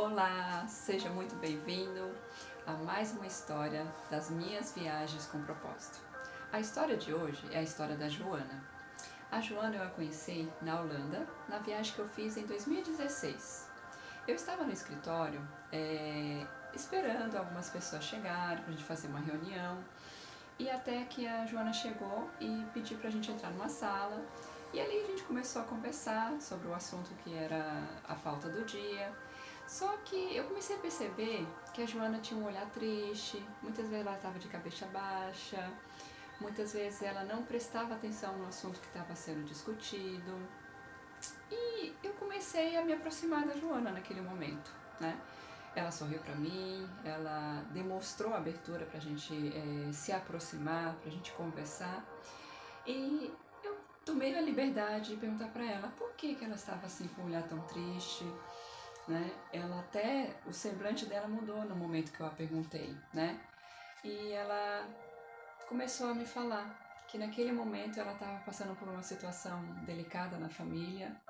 Olá, seja muito bem-vindo a mais uma história das minhas viagens com propósito. A história de hoje é a história da Joana. A Joana eu a conheci na Holanda, na viagem que eu fiz em 2016. Eu estava no escritório esperando algumas pessoas chegarem para a gente fazer uma reunião e até que a Joana chegou e pediu para a gente entrar numa sala e ali a gente começou a conversar sobre o assunto que era a falta do dia. Só que eu comecei a perceber que a Joana tinha um olhar triste, muitas vezes ela estava de cabeça baixa, muitas vezes ela não prestava atenção no assunto que estava sendo discutido. E eu comecei a me aproximar da Joana naquele momento, né? Ela sorriu para mim, ela demonstrou abertura para a gente se aproximar, para a gente conversar. E eu tomei a liberdade de perguntar para ela por que ela estava assim com um olhar tão triste, né? Ela até, o semblante dela mudou no momento que eu a perguntei, né? E ela começou a me falar que naquele momento ela estava passando por uma situação delicada na família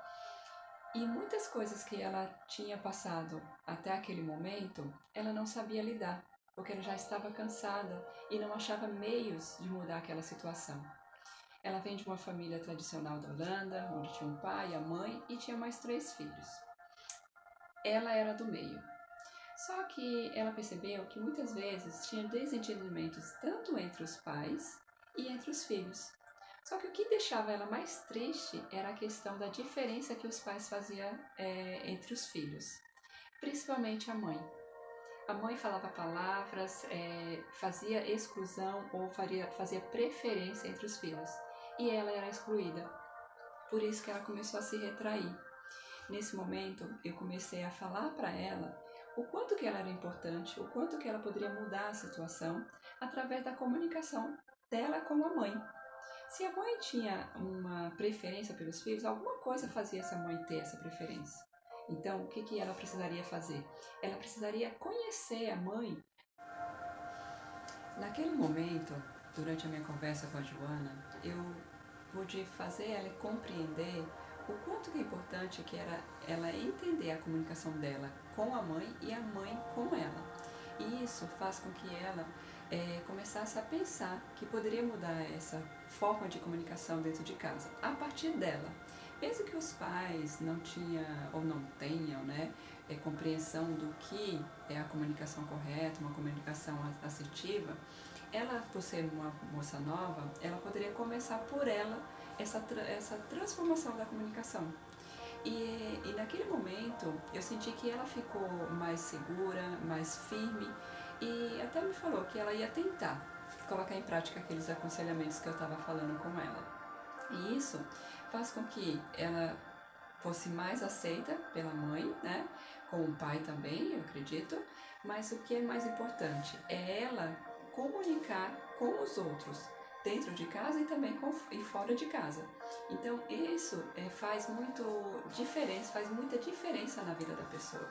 e muitas coisas que ela tinha passado até aquele momento, ela não sabia lidar, porque ela já estava cansada e não achava meios de mudar aquela situação. Ela vem de uma família tradicional da Holanda, onde tinha um pai, a mãe e tinha mais 3 filhos. Ela era do meio. Só que ela percebeu que muitas vezes tinha desentendimentos tanto entre os pais e entre os filhos. Só que o que deixava ela mais triste era a questão da diferença que os pais faziam entre os filhos, principalmente a mãe. A mãe falava palavras, fazia exclusão ou fazia preferência entre os filhos, e ela era excluída. Por isso que ela começou a se retrair. Nesse momento, eu comecei a falar para ela o quanto que ela era importante, o quanto que ela poderia mudar a situação através da comunicação dela com a mãe. Se a mãe tinha uma preferência pelos filhos, alguma coisa fazia essa mãe ter essa preferência. Então, o que ela precisaria fazer? Ela precisaria conhecer a mãe. Naquele momento, durante a minha conversa com a Joana, eu pude fazer ela compreender o quanto que é importante que era ela entender a comunicação dela com a mãe e a mãe com ela. E isso faz com que ela começasse a pensar que poderia mudar essa forma de comunicação dentro de casa, a partir dela. Mesmo que os pais não tinham ou não tenham compreensão do que é a comunicação correta, uma comunicação assertiva, ela, por ser uma moça nova, ela poderia começar por ela essa transformação da comunicação. E naquele momento eu senti que ela ficou mais segura, mais firme e até me falou que ela ia tentar colocar em prática aqueles aconselhamentos que eu estava falando com ela. E isso faz com que ela fosse mais aceita pela mãe, né? Com o pai também, eu acredito. Mas o que é mais importante é ela comunicar com os outros, dentro de casa e também e fora de casa. Então isso faz muita diferença na vida da pessoa,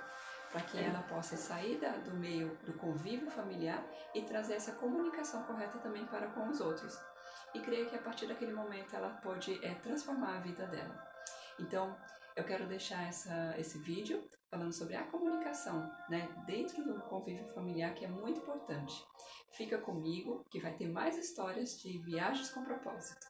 para que ela possa sair do meio do convívio familiar e trazer essa comunicação correta também para com os outros. E creio que a partir daquele momento ela pode transformar a vida dela. Então, eu quero deixar esse vídeo falando sobre a comunicação, né, dentro do convívio familiar, que é muito importante. Fica comigo, que vai ter mais histórias de viagens com propósito.